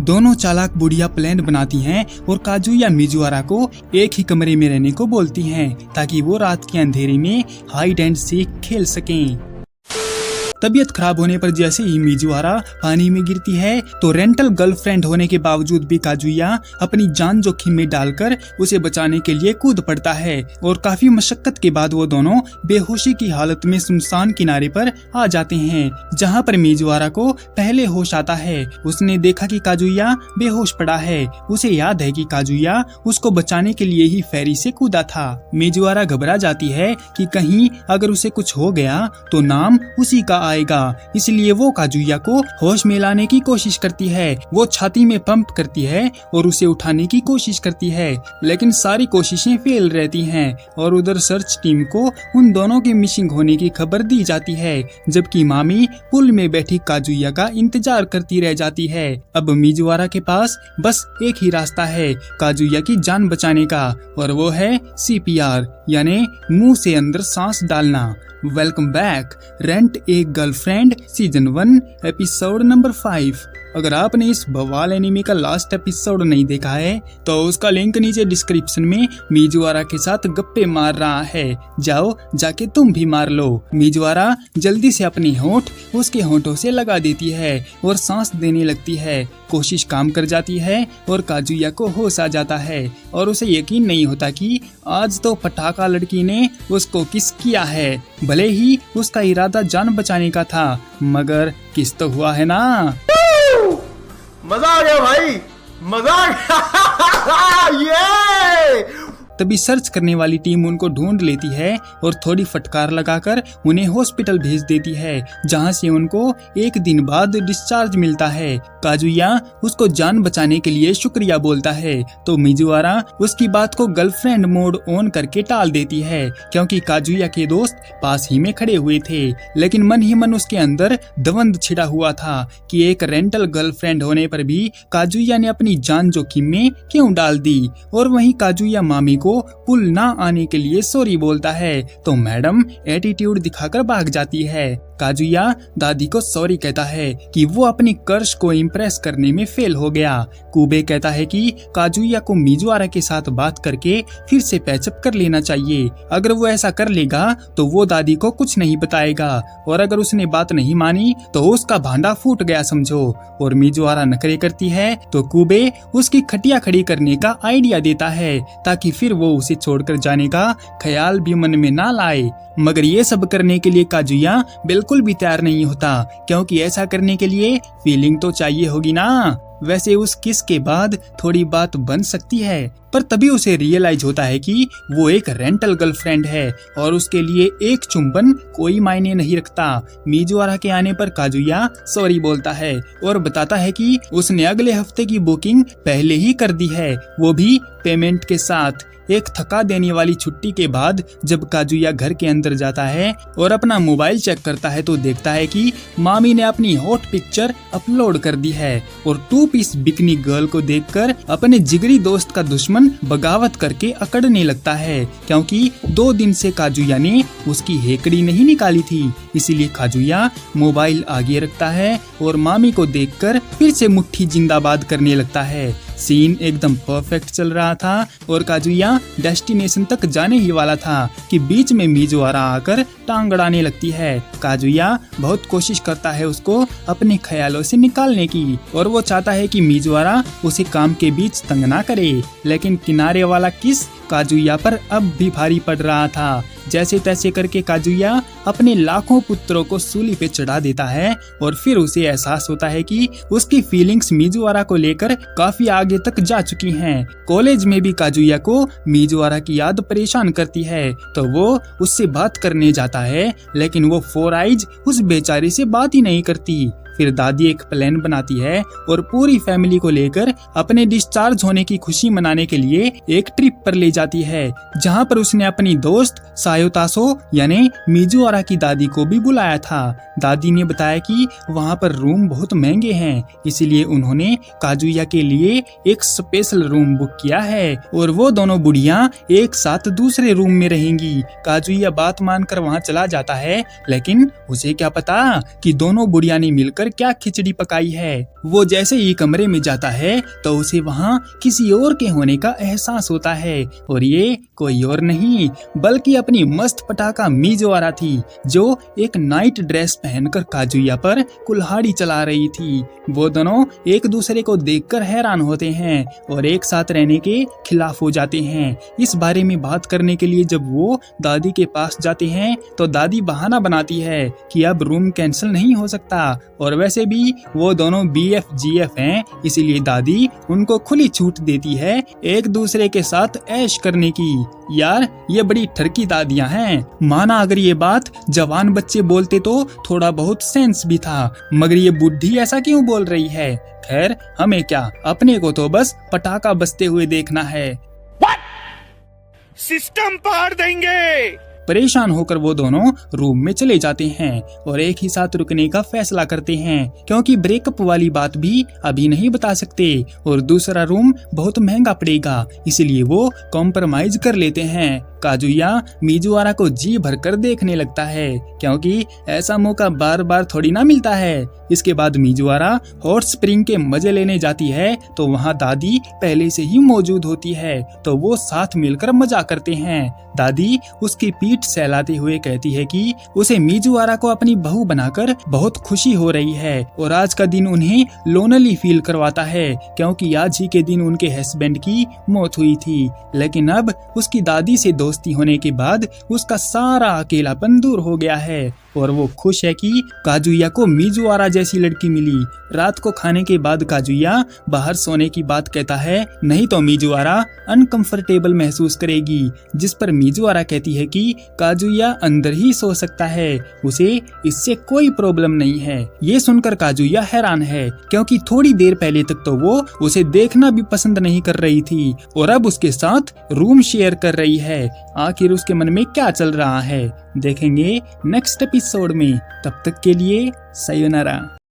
दोनों चालाक बुढ़िया प्लान बनाती हैं और काजुया मिजुआरा को एक ही कमरे में रहने को बोलती हैं ताकि वो रात के अंधेरे में हाइड एंड सीक खेल सकें। तबीयत खराब होने पर जैसे ही मिजुआरा पानी में गिरती है तो रेंटल गर्लफ्रेंड होने के बावजूद भी काजुया अपनी जान जोखिम में डालकर उसे बचाने के लिए कूद पड़ता है और काफी मशक्कत के बाद वो दोनों बेहोशी की हालत में सुनसान किनारे पर आ जाते हैं, जहां पर मिजुआरा को पहले होश आता है। उसने देखा कि काजुया बेहोश पड़ा है। उसे याद है कि काजुया उसको बचाने के लिए ही फेरी से कूदा था। मिजुआरा घबरा जाती है कि कहीं अगर उसे कुछ हो गया तो नाम उसी का आएगा, इसलिए वो काजुया को होश में लाने की कोशिश करती है। वो छाती में पंप करती है और उसे उठाने की कोशिश करती है, लेकिन सारी कोशिशें फेल रहती हैं और उधर सर्च टीम को उन दोनों के मिसिंग होने की खबर दी जाती है, जबकि मामी पुल में बैठी काजुया का इंतजार करती रह जाती है। अब मिजुआरा के पास बस एक ही रास्ता है काजुया की जान बचाने का, और वो है CPR यानी मुंह से अंदर सांस डालना। Welcome back, rent a girlfriend season 1 episode number 5। अगर आपने इस बवाल एनिमे का लास्ट एपिसोड नहीं देखा है तो उसका लिंक नीचे डिस्क्रिप्शन में मिजुआरा के साथ गप्पे मार रहा है, जाओ जाके तुम भी मार लो। मिजुआरा जल्दी से अपनी होंठ उसके होंठों से लगा देती है और सांस देने लगती है। कोशिश काम कर जाती है और काजुया को होश आ जाता है और उसे यकीन नहीं होता कि आज तो पटाखा लड़की ने उसको किस किया है। भले ही उसका इरादा जान बचाने का था, मगर किस तो हुआ है ना। मजा आ गया भाई, मजा आ गया। ये तभी सर्च करने वाली टीम उनको ढूंढ लेती है और थोड़ी फटकार लगाकर उन्हें हॉस्पिटल भेज देती है, जहां से उनको एक दिन बाद डिस्चार्ज मिलता है। काजुया उसको जान बचाने के लिए शुक्रिया बोलता है तो मिजुआरा उसकी बात को गर्लफ्रेंड मोड ऑन करके टाल देती है, क्योंकि काजुया के दोस्त पास ही में खड़े हुए थे। लेकिन मन ही मन उसके अंदर दवंद छिड़ा हुआ था कि एक रेंटल गर्लफ्रेंड होने पर भी काजुया ने अपनी जान जोखिम में क्यों डाल दी। और वहीं काजुया मामी को पुल ना आने के लिए सॉरी बोलता है तो मैडम एटीट्यूड दिखाकर भाग जाती है। काजुया दादी को सॉरी कहता है कि वो अपनी कर्श को इम्प्रेस करने में फेल हो गया। कुबे कहता है कि काजुया को मिजुआरा के साथ बात करके फिर से पैचअप कर लेना चाहिए। अगर वो ऐसा कर लेगा तो वो दादी को कुछ नहीं बताएगा, और अगर उसने बात नहीं मानी तो उसका भांडा फूट गया समझो। और मिजुआरा नखरे करती है तो कुबे उसकी खटिया खड़ी करने का आइडिया देता है ताकि फिर वो उसे छोड़कर जाने का ख्याल भी मन में ना लाए। मगर ये सब करने के लिए काजुया बिल्कुल भी तैयार नहीं होता, क्योंकि ऐसा करने के लिए फीलिंग तो चाहिए होगी ना। वैसे उस किस के बाद थोड़ी बात बन सकती है, पर तभी उसे रियलाइज होता है कि वो एक रेंटल गर्लफ्रेंड है और उसके लिए एक चुंबन कोई मायने नहीं रखता। मिजुआरा के आने पर काजुया सॉरी बोलता है और बताता है कि उसने अगले हफ्ते की बुकिंग पहले ही कर दी है, वो भी पेमेंट के साथ। एक थका देने वाली छुट्टी के बाद जब काजुया घर के अंदर जाता है और अपना मोबाइल चेक करता है तो देखता है कि मामी ने अपनी हॉट पिक्चर अपलोड कर दी है और 2 पीस बिकनी गर्ल को देखकर अपने जिगरी दोस्त का दुश्मन बगावत करके अकड़ने लगता है, क्योंकि 2 दिन से काजुया ने उसकी हेकड़ी नहीं निकाली थी। इसीलिए काजुया मोबाइल आगे रखता है और मामी को देखकर फिर से मुट्ठी जिंदाबाद करने लगता है। सीन एकदम परफेक्ट चल रहा था और काजुया डेस्टिनेशन तक जाने ही वाला था कि बीच में मिजुआरा आकर टांग अड़ाने लगती है। काजुया बहुत कोशिश करता है उसको अपने ख्यालों से निकालने की, और वो चाहता है कि मिजुआरा उसे काम के बीच तंग ना करे, लेकिन किनारे वाला किस काजुया पर अब भी भारी पड़ रहा था। जैसे तैसे करके काजुया अपने लाखों पुत्रों को सूली पे चढ़ा देता है और फिर उसे एहसास होता है कि उसकी फीलिंग्स मिजुआरा को लेकर काफी आगे तक जा चुकी हैं। कॉलेज में भी काजुया को मिजुआरा की याद परेशान करती है तो वो उससे बात करने जाता है, लेकिन वो 4 आइज उस बेचारे से बात ही नहीं करती। फिर दादी एक प्लान बनाती है और पूरी फैमिली को लेकर अपने डिस्चार्ज होने की खुशी मनाने के लिए एक ट्रिप पर ले जाती है, जहां पर उसने अपनी दोस्त सायोतासो यानी मिजुआरा की दादी को भी बुलाया था। दादी ने बताया कि वहां पर रूम बहुत महंगे हैं, इसीलिए उन्होंने काजुया के लिए एक स्पेशल रूम बुक किया है और वो दोनों बुढ़िया एक साथ दूसरे रूम में रहेंगी। काजुया बात मानकर वहां चला जाता है, लेकिन उसे क्या पता कि दोनों बुढ़िया ने मिलकर देखकर क्या खिचड़ी पकाई है। वो जैसे ही कमरे में जाता है तो उसे वहाँ किसी और के होने का एहसास होता है, और ये कोई और नहीं बल्कि अपनी मस्त पटाखा मीजोआरा थी, जो एक नाइट ड्रेस पहनकर काजुया पर कुल्हाड़ी चला रही थी। वो दोनों एक दूसरे को देखकर हैरान होते हैं और एक साथ रहने के खिलाफ हो जाते हैं। इस बारे में बात करने के लिए जब वो दादी के पास जाते हैं तो दादी बहाना बनाती है कि अब रूम कैंसिल नहीं हो सकता, और वैसे भी वो दोनों BFGF हैं, इसीलिए दादी उनको खुली छूट देती है एक दूसरे के साथ ऐश करने की। यार ये बड़ी ठरकी दादियां हैं। माना अगर ये बात जवान बच्चे बोलते तो थोड़ा बहुत सेंस भी था, मगर ये बुढ़ी ऐसा क्यों बोल रही है। खैर हमें क्या, अपने को तो बस पटाखा बजते हुए देखना है। सिस्टम पार देंगे। परेशान होकर वो दोनों रूम में चले जाते हैं और एक ही साथ रुकने का फैसला करते हैं, क्योंकि ब्रेकअप वाली बात भी अभी नहीं बता सकते और दूसरा रूम बहुत महंगा पड़ेगा, इसलिए वो कॉम्प्रोमाइज कर लेते हैं। काजुया मीजोआरा को जी भरकर देखने लगता है, क्योंकि ऐसा मौका बार बार थोड़ी ना मिलता है। इसके बाद मीजोआरा हॉट स्प्रिंग के मजे लेने जाती है तो वहाँ दादी पहले से ही मौजूद होती है, तो वो साथ मिलकर मजा करते हैं। दादी उसकी पीठ सहलाते हुए कहती है कि उसे मीजोआरा को अपनी बहू बनाकर बहुत खुशी हो रही है, और आज का दिन उन्हें लोनली फील करवाता है, क्योंकि आज ही के दिन उनके हस्बैंड की मौत हुई थी। लेकिन अब उसकी दादी से दोस्ती होने के बाद उसका सारा अकेलापन दूर हो गया है, और वो खुश है कि काजुया को मीजोआरा जैसी लड़की मिली। रात को खाने के बाद काजुया बाहर सोने की बात कहता है, नहीं तो मीजोआरा अनकंफर्टेबल महसूस करेगी, जिस पर मीजोआरा कहती है कि काजुया अंदर ही सो सकता है, उसे इससे कोई प्रॉब्लम नहीं है। ये सुनकर काजुया हैरान है, क्योंकि थोड़ी देर पहले तक तो वो उसे देखना भी पसंद नहीं कर रही थी और अब उसके साथ रूम शेयर कर रही है। आखिर उसके मन में क्या चल रहा है, देखेंगे नेक्स्ट एपिसोड में। तब तक के लिए सायोनारा।